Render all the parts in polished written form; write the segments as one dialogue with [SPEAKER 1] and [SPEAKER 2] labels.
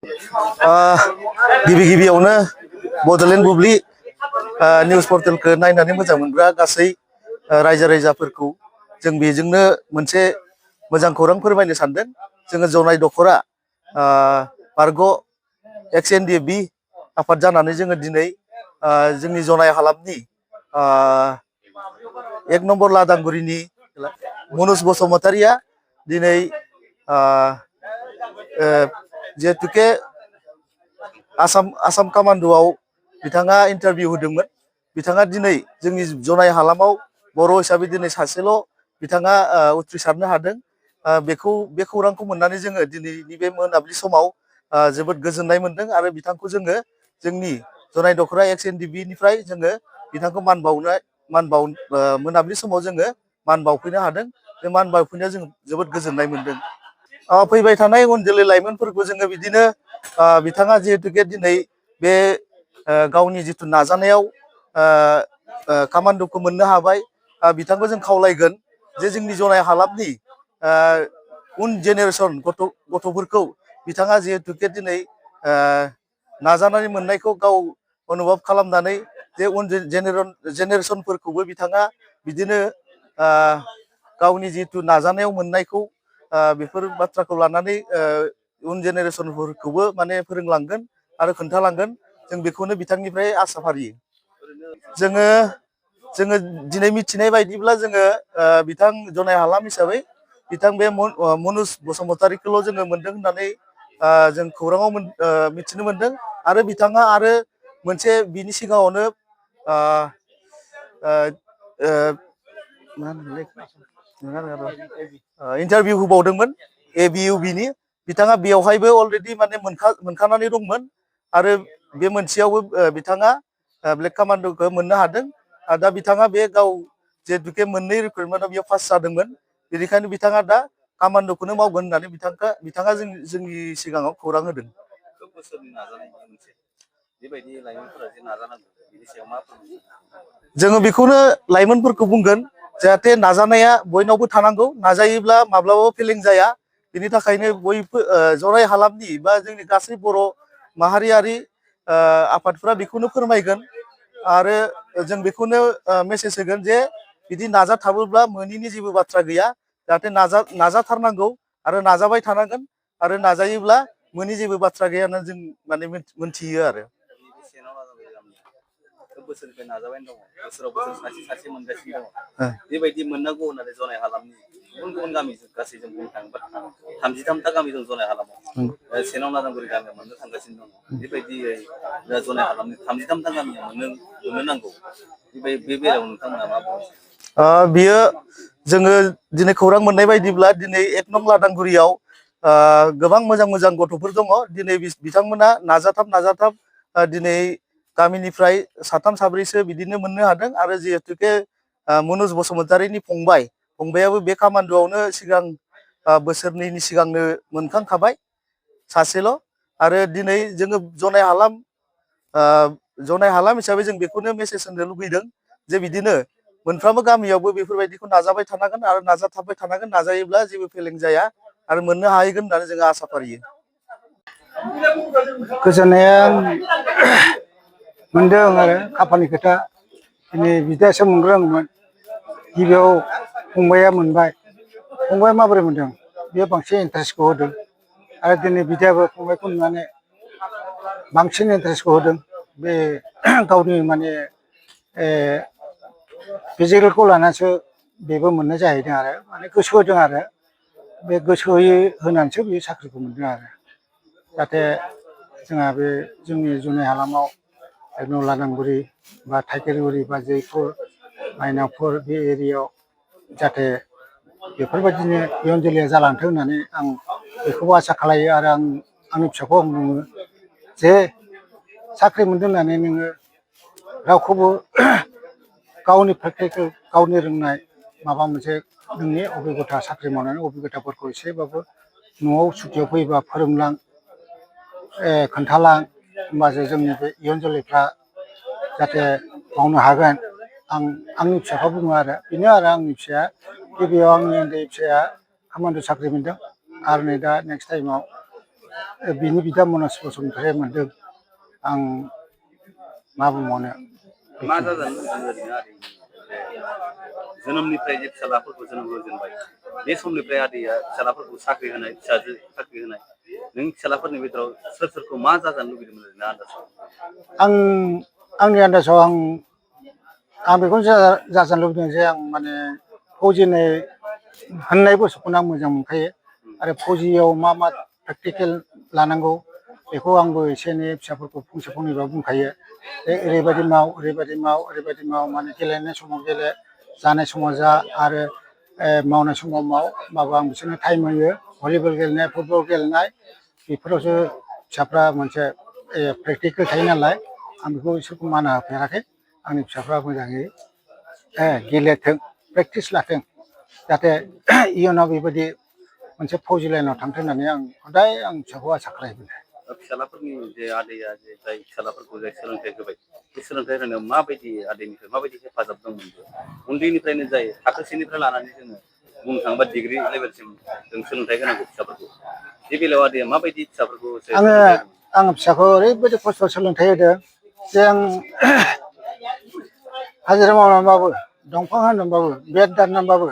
[SPEAKER 1] गिबि गिबियावनो बड'लेण्ड बुब्लि निउस पर्टेलखौ नायनानै मोजां मोनग्रा गासै रायजो राजाफोरखौ जों बेजोंनो मोनसे मोजां खौरां फोरमायनो सानदों। जोङो जनाय दख'रा बारग' एक्स एनडिएफबि आफाद जानानै जोङो दिनै जोंनि जनाय हालामनि 1 नम्बर लादांगुरिनि मनज बसुमतारिया दिनै जिहेतुके आसाम कामान्ड'आव बिथाङा इन्टारभिउ होदोंमोन। बिथाङा दिनै जोंनि जनाय हालामाव बर' हिसाबै दिनै सासेल' बिथाङा उथ्रिसारनो हादों। बे खौरांखौ मोननानै जोङो दिनैनि बे मोनाबिलि समाव जोबोद गोजोननाय मोनदों आरो बिथांखौ जोङो जोंनि जनाय दख'रा एक्स एनडिएफबि निफ्राय जोङो बिथांखौ मोनाबिलि समाव जोङो मान बावफैनो हादों। बे मान बावफैनायाव जों जोबोद गोजोननाय मोनदों। फैबाय थानाय उन जोलै लाइमोनफोरखौ जोङो बिदिनो बिथाङा जिहेतुके दिनै बे गावनि जिथु नाजानायाव कामान्ड'खौ मोननो हाबाय। बिथांखौ जों खावलायगोन जे जोंनि जनाय हालामनि उन जेनेरेसन गथ'फोरखौ बिथाङा जिहेतुके दिनै नाजानानै मोननायखौ गाव अनुभब खालामनानै जे उन जेनेरेसनफोरखौबो बिथाङा बिदिनो गावनि जिथु नाजानायाव मोननायखौ बेफोर बाथ्राखौ लानानै उन जेनेरेसनफोरखौबो माने फोरोंलांगोन आरो खोन्थालांगोन। जों बेखौनो बिथांनिफ्राय आसा फारियो। जोङो दिनै मिथिनाय बायदिब्ला जोङो बिथां जनाय हालाम हिसाबै बिथां बे मनज बसुमतारिखौल' जोङो मोनदों होननानै जों खौराङाव मिथिनो मोनदों। आरो बिथाङा आरो मोनसे बिनि सिगाङावनो इन्टारभिउ होबावदोंमोन ABUBनि। बिथाङा बेवहायबो अलरेडि माने मोनखानानै दंमोन आरो बे मोनसेयावबो बिथाङा ब्लेक कामान्ड'खौ मोननो हादों। दा बिथाङा बे गाव जिहेतुके मोननै रिक्रुइटमेन्टआव बेयाव पास जादोंमोन। बेनिखायनो बिथाङा दा कामान्ड'खौनो मावगोन होननानै बिथाङा जोंनि सिगाङाव खौरां होदों। जोङो बेखौनो लाइमोनफोरखौ बुंगोन जाहाथे नाजानाया बयनावबो थानांगौ। नाजायोब्ला माब्लाबाबो फेलें जाया। बिनि थाखायनो बयबो जनाय हालामनि बा जोंनि गासै बर' माहारियारि आफादफ्रा बेखौनो फोरमायगोन आरो जों बेखौनो मेसेज होगोन जे बिदि नाजाथाबोब्ला मोनैनि जेबो बाथ्रा गैया। जाहाथे नाजाथारनांगौ आरो नाजाबाय थानांगोन आरो नाजायोब्ला मोननि जेबो बाथ्रा गैया होननानै जों माने मोनथियो आरो। बोसोरनिफ्राय नाजाबाय दङ। बोसोराव बोसोर सासे मोनगासिनो दङ। बेबायदि मोननांगौ होननानै जनाय हालामनि गुबुन गुबुन गामि गासै जों बुंनो थाङोबा 33टा गामि दं जनाय हालामाव। सेनाव लादांगुरि गामियाव मोननो थांगासिनो दङ। बेबायदियै जनाय हालामनि 33टा गामियाव मोननो नांगौ। बे बेलायाव नोंथांमोना मा बुङो? बियो जोङो दिनै खौरां मोननाय बायदिब्ला दिनै 1 नं लादांगुरियाव गोबां मोजां मोजां गथ'फोर दङ। दिनै बिथांमोना नाजाथाब दिनै गामिनिफ्राय साथाम साब्रैसो बिदिनो मोननो हादों आरो जिहेतुके मनज बसुमतारिनि फंबायाबो बे कामान्ड'आवनो सिगां बोसोरनैनि सिगांनो मोनखांखाबाय सासेल'। आरो दिनै जोङो जनाय हालाम हिसाबै जों बेखौनो मेसेज होनो लुगैदों जे बिदिनो मोनफ्रोमबो गामियावबो बेफोरबायदिखौ नाजाबाय थानांगोन आरो नाजाथाबबाय थानांगोन। नाजायोब्ला जेबो फेलें जाया आरो मोननो हाहैगोन होननानै जोङो आसा फारियो।
[SPEAKER 2] गोजोननाया मोनदों आरो खाफालनि खोथा। दिनै बिदायासो मोनग्रोनांगौमोन। गिबियाव फंबाया मोनबाय। फंबाया माबोरै मोनदों? बेयो बांसिन इन्टारेस्टखौ होदों आरो दिनै बिदायाबो फंबायखौ नुनानै बांसिन इन्टारेस्टखौ होदों। बे गावनि माने फिजिकेलखौ लानानैसो बेबो मोननाय जाहैदों आरो माने गोसो होदों आरो बे गोसो होनानैसो बे साख्रिखौ मोनदों आरो। जाहाथे जोंहा बे जोंनि जनाय हालामाव 1 नं लादांगुरि बा थाइखेरगुरि बा जैपुर माइनावपुर बे एरियायाव जाहाथे बेफोरबायदिनो इयुन जोलैया जालांथों होननानै आं बेखौबो आसा खालायो आरो आंनि फिसाखौ आं बुङो जे साख्रि मोनदों होननानै नोङो रावखौबो गावनि प्रेक्टिकेल गावनि रोंनाय माबा मोनसे नोंनि अबिगथा साख्रि मावनानै अबिगथाफोरखौ एसेबाबो न'आव सुटियाव फैयोबा फोरोंलां खोन्थालां। होमबासो जोंनि बे इयुन जोलैफ्रा जाहाथे मावनो हागोन। आंनि फिसाखौ बुङो आरो बेनो आरो आंनि फिसाया गिबियाव आंनि उन्दै फिसाया कामान्ड' साख्रि मोनदों आरो नै दा नेक्स्ट टाइमाव बिनि बिदा मनज बसुमतारी मोनदों आं मा बुंबावनो
[SPEAKER 1] मा जाजानो लुबैदों ओरैनो आदै जोनोमनिफ्राय जे फिसालाफोरखौ जोनोम होजेनबाय बे समनिफ्राय आदैया फिसालाफोरखौ साख्रि होनाय फिसाजो साख्रि होनाय नों फिसालाफोरनि गेजेराव सोरखौ मा जाजानो लुबैदोंमोन ओरैनो आन्दाजाव
[SPEAKER 2] आं आंनि आन्दाजाव आं बेखौनो जाजानो लुबैदों जे आं माने फौजिनाय होननाय बुस्थुखौनो आं मोजां मोनखायो आरो फौजियाव मा मा प्रेक्टिकेल लानांगौ बेखौ आंबो एसे एनै फिसाफोरखौ फंसे फंनैबाबो बुंखायो ओरैबायदि माव ओरैबायदि माव ओरैबायदि माव माने गेलेनाय समाव गेले जानाय समाव जा आरो मावनाय समाव माव होमबाबो आं बिसोरनो टाइम होयो भलिबल गेलेनाय फुटबल गेलेनाय बेफोरावसो फिसाफ्रा मोनसे प्रेक्टिकेल थायो नालाय आं बेखौ बिसोरखौ माना होफेराखै आंनि फिसाफ्रा मोजाङै गेलेथों प्रेक्टिस लाथों जाहाथे इयुनाव बेबायदि मोनसे फौजि लाइनाव थांथों होननानै आं हदाय आं फिसाखौ आसा खालामो
[SPEAKER 1] फिसालाफोरनि जे आदैया जे जाय फिसालाफोरखौ जाय सोलोंथाइ होबाय बे सोलोंथाइ होनायाव माबायदि आदैनिफ्राय माबायदि हेफाजाब दंमोन उन्दैनिफ्रायनो जाय थाखोसेनिफ्राय लानानै जोङो बुंनो थाङोबा डिग्रि लेभेलसिम जों सोलोंथाइ होनांगौ फिसाफोरखौ बे बेलायाव आदैया माबायदि फिसाफोरखौ
[SPEAKER 2] आङो फिसाखौ ओरैबायदि खस्थ' सोलोंथाइ होदों जे आं हाजिरा मावनानैबाबो दंफां हानानैबाबो बेट दाननानैबाबो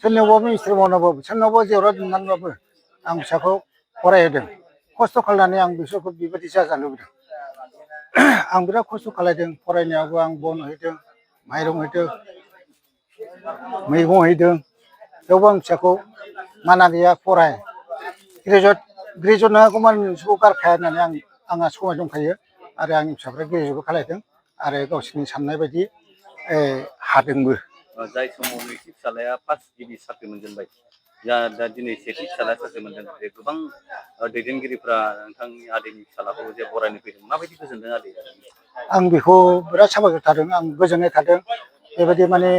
[SPEAKER 2] सोरनियावबा मिस्ट्रि मावनानैबाबो सोरनावबा जेवरा दुमनानैबाबो आं फिसाखौ फरायहोदों खस्थ' खालामनानै आं बिसोरखौ बेबायदि जाजानो लुबैदों आं बिराद खस्थ' खालायदों फरायनायावबो आं बन हैदों माइरं हैदों मैगं हैदों थेवबो आं फिसाखौ माना गैया फराय ग्रेजुवेट नङागौमानि नोंसोरखौ गारखाया होननानै आंहा समाय दंखायो आरो आंनि फिसाफ्रा ग्रेजुवेटबो खालायदों आरो गावसोरनि साननाय बायदि हादोंबो
[SPEAKER 1] जाय समाव नैथि फिसालाया फार्स्ट गिबि साख्रि मोनजेनबाय दा दिनै सेथि फिसालाया साख्रि मोनदों बे गोबां दैदेनगिरिफ्रा नोंथांनि आदैनि फिसालाखौ जे बरायनो फैदों माबायदि गोजोनदों आदै
[SPEAKER 2] आं बेखौ बिराद साबायखर थादों आं गोजोननाय थादों बेबायदि माने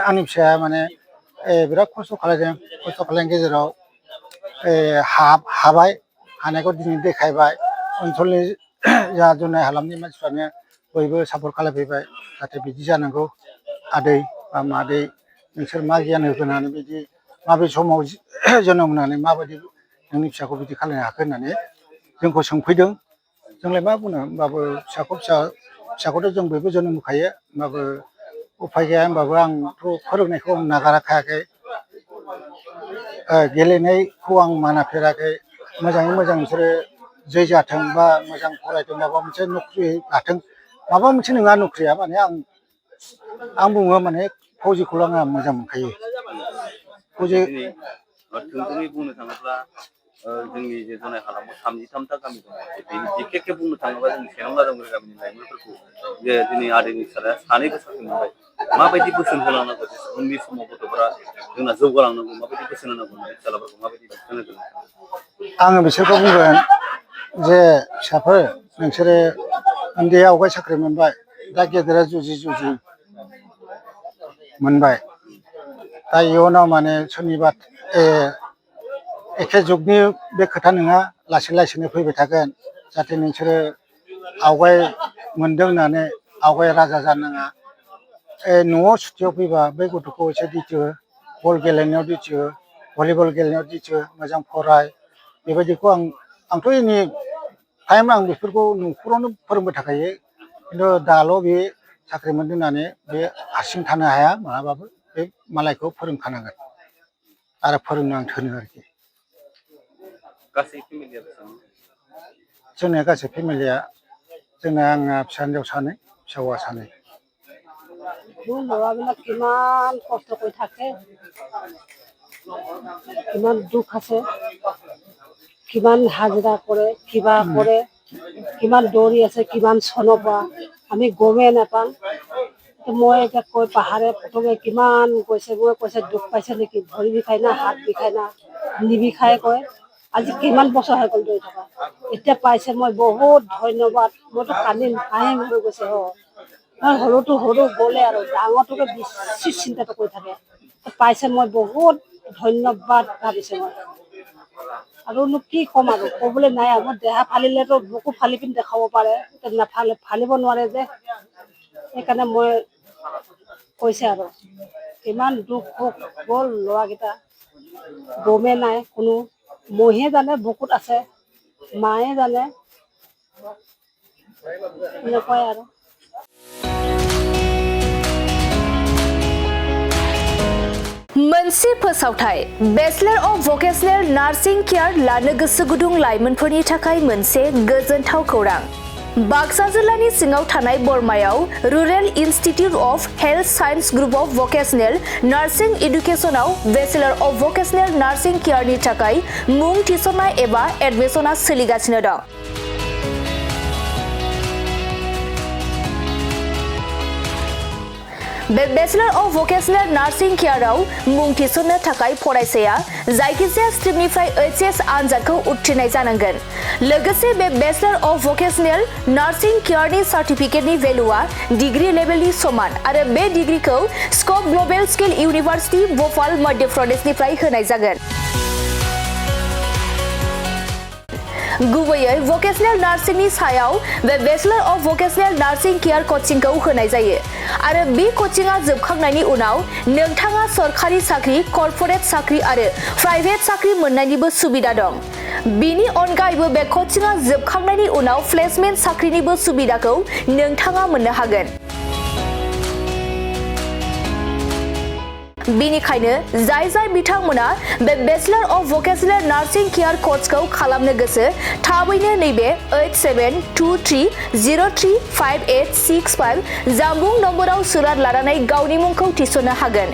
[SPEAKER 2] आंनि फिसाया माने बिराद खस्थ' खालायदों खस्थ' खालायनायनि गेजेराव हाबाय हानायखौ दिनै देखायबाय ओनसोलनि जा जुनाय हालामनि मानसिफ्रानो बयबो सापर्ट खालामफैबाय जाहाथे बिदि जानांगौ आदै बा मादै नोंसोर मा गियान होनानै बिदि माबे समाव जोनोम होनानै माबायदि नोंनि फिसाखौ बिदि खालामनो हाखो होननानै जोंखौ सोंफैदों जोंलाय मा बुंनो होमबाबो फिसाखौथ' जों बयबो जोनोम होखायो होमबाबो उफाय गैया होमबाबो आंथ' फोरोंनायखौ आं नागाराखायाखै गेलेनायखौ आं मानाफेराखै मोजाङै मोजां बिसोरो जै जाथों बा मोजां फरायथों माबा मोनसे नौकरि लाथों माबा मोनसे नङा नौकरिया माने आं बुङो माने फौजिखौल' आं मोजां मोनखायो
[SPEAKER 1] थोंजोङै बुंनो थाङोब्ला जोंनि जे जनाय हालामाव 33ता गामि दङ बेनि बिखेकखे बुंनो थाङोबा जों सेरं लाजोंगुरि गामिनि लाइमोनफोरखौ जे दिनै आदैनि फिसालाया सानैबो साख्रि मोनबाय माबायदि बोसोन होलांनांगौ उननि समाव गथ'फोरा जोंना जौगालांनांगौ माबायदि बोसोन होनांगौ फिसालाफोरखौ माबायदि बोसोन होगोन
[SPEAKER 2] आङो बिसोरखौ बुंगोन जे फिसाफोर नोंसोरो उन्दैया आवगाय साख्रि मोनबाय दा गेदेरा जुजि मोनबाय दा इयुनाव माने सोरनिबा एखे जुगनि बे खोथा नङा लासै लासैनो फैबाय थागोन जाहाथे नोंसोरो आवगाय मोनदों होननानै आवगाय राजा जानो नाङा न'आव सुटियाव फैबा बै गथ'खौ एसे दिथियो बल गेलेनायाव दिथियो भलिबल गेलेनायाव दिथियो मोजां फराय बेबायदिखौ आंथ' एनि टाइम आं बेफोरखौ न'खरावनो फोरोंबाय थाखायो खिन्थु दाल' बे साख्रि मोनदों होननानै बे हारसिं थानो हाया मालाबाबो बे मालायखौ फोरोंखानांगोन आरो फोरोंनो आं थोनो आरोखि जोंना गासै फेमिलिया जोंना आंना फिसा हिन्जाव सानै फिसा हौवा सानै
[SPEAKER 3] মোৰ ল'ৰাবিলাক কিমান কষ্ট কৰি থাকে কিমান দুখ আছে কিমান হাজিৰা কৰে কিবা কৰে কিমান দৌৰি আছে কিমান চনৰ পৰা আমি গমেই নাপাওঁ মই এতিয়া কৈ পাহাৰে প্ৰথমে কিমান কৈছে মই কৈছে দুখ পাইছে নেকি ভৰি বিষাই না হাত বিষাই না নিবিষাই কয় আজি কিমান বছৰ হৈ গ'ল দৌৰি থকা এতিয়া পাইছে মই বহুত ধন্যবাদ মইতো কান্দিম হাঁহি হৈ গৈছে মই সৰুটো সৰু গ'লে আৰু ডাঙৰটোকে বেছি চিন্তাটো কৰি থাকে পাইছে মই বহুত ধন্যবাদ ভাবিছোঁ মই আৰুনো কি ক'ম আৰু ক'বলৈ নাই আৰু মোৰ দেহা ফালিলেতো বুকু ফালি পিনি দেখাব পাৰে ফালিব নোৱাৰে যে সেইকাৰণে মই কৈছে আৰু ইমান দুখ সুখ গ'ল ল'ৰাকেইটা গমে নাই কোনো মহে জানে বুকুত আছে মায়ে জানে এনেকুৱাই আৰু
[SPEAKER 4] मोनसे फोसावथाय bachelor of vocational nursing care लानो गोसो गुदुं लाइमोनफोरनि थाखाय मोनसे गोजोनथाव खौरां बाक्सा जिल्लानि सिङाव थानाय बरमायाव rural institute of health science group of vocational nursing एडुकेशनाव बेचलर अफ भकेशनेल नार्सिं केयारनि थाखाय मुं थिसननाय एबा एडमिशना सोलिगासिनो दं बे बेचलर अफ भकेशनेल नार्सिं केयाराव मुं थिसननो थाखाय फरायसाया जायखिजाया स्ट्रिमनिफ्राय एचएस आनजादखौ उथ्रिनाय जानांगोन लोगोसे बे बेचलर अफ भकेशनेल नार्सिं केयारनि सार्टिफिकेटनि भेलुआ डिग्री लेभेलनि समान आरो बे डिग्रीखौ scope global skill university Bhopal Madhya प्रदेशनिफ्राय होनाय जागोन गुबैयै भकेशनेल नार्सिंनि सायाव बे bachelor of vocational nursing care कचिंखौ होनाय जायो आरो बे कचिंआ जोबखांनायनि उनाव नोंथाङा सरखारि साख्रि कर्परेट साख्रि आरो प्राइभेट साख्रि मोननायनिबो सुबिदा दं बिनि अनगायैबो बे कचिंआ जोबखांनायनि उनाव प्लेसमेन्ट साख्रिनिबो सुबिदाखौ नोंथाङा मोननो हागोन बेनिखायनो जाय बिथांमोना बे bachelor of vocational nursing care कर्सखौ खालामनो गोसो थाबैनो नैबे 8723035865 जानबुं नम्बराव सुलाद लानानै गावनि मुंखौ थिसननो हागोन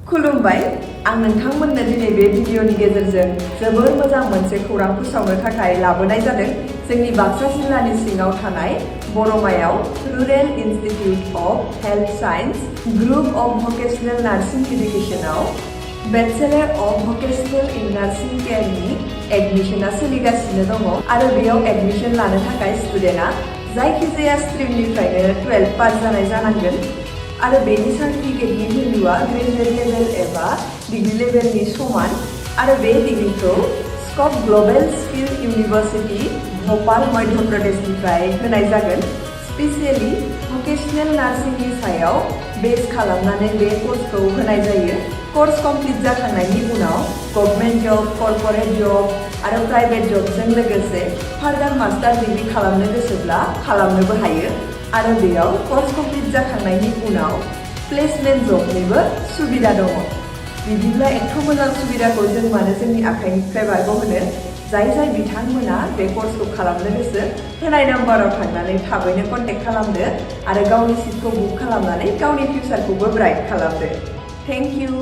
[SPEAKER 5] खुलुमबाय आं नोंथांमोननो दिनै बे भिडिअनि गेजेरजों जोबोर मोजां मोनसे खौरां फोसावनो थाखाय लाबोनाय जादों जोंनि बाक्सा जिल्लानि सिङाव थानाय बरमायाव rural institute of health science group of vocational nursing एडुकेशनाव bachelor of vocational in nursing केयारनि एडमिशना सोलिगासिनो दङ आरो बेयाव एडमिशन लानो थाखाय स्टुडेन्टआ जायखिजाया स्ट्रिमनिफ्रायनो 12 पास जानाय जानांगोन आरो बेनि सार्टिफिकेटनि भेलुआ ग्रेजुवेट लेभेल एबा डिग्री लेभेलनि समान आरो बे डिग्रीखौ scope global skill university Bhopal Madhya प्रदेशनिफ्राय होनाय जागोन स्पेसियेलि भकेशनेल नार्सिंनि सायाव बेस खालामनानै बे कर्सखौ होनाय जायो कर्स कमप्लिट जाखांनायनि उनाव गभर्नमेन्ट जब कर्परेट जब आरो प्राइभेट जबजों लोगोसे फार्दार मास्टार डिग्री खालामनो गोसोब्ला खालामनोबो हायो आरो बेयाव कर्स कमप्लिट जाखांनायनि उनाव प्लेसमेन्ट जबनिबो सुबिदा दङ बिदिब्ला एथ' मोजां सुबिदाखौ जों मानो जोंनि आखाइनिफ्राय बारग'होनो जाय बिथांमोना बे कर्सखौ खालामनो गोसो होनाय नाम्बाराव थांनानै थाबैनो कन्टेक्ट खालामदो आरो गावनि सिटखौ बुक खालामनानै गावनि फिउचारखौबो ब्राइट खालामदो थेंक इउ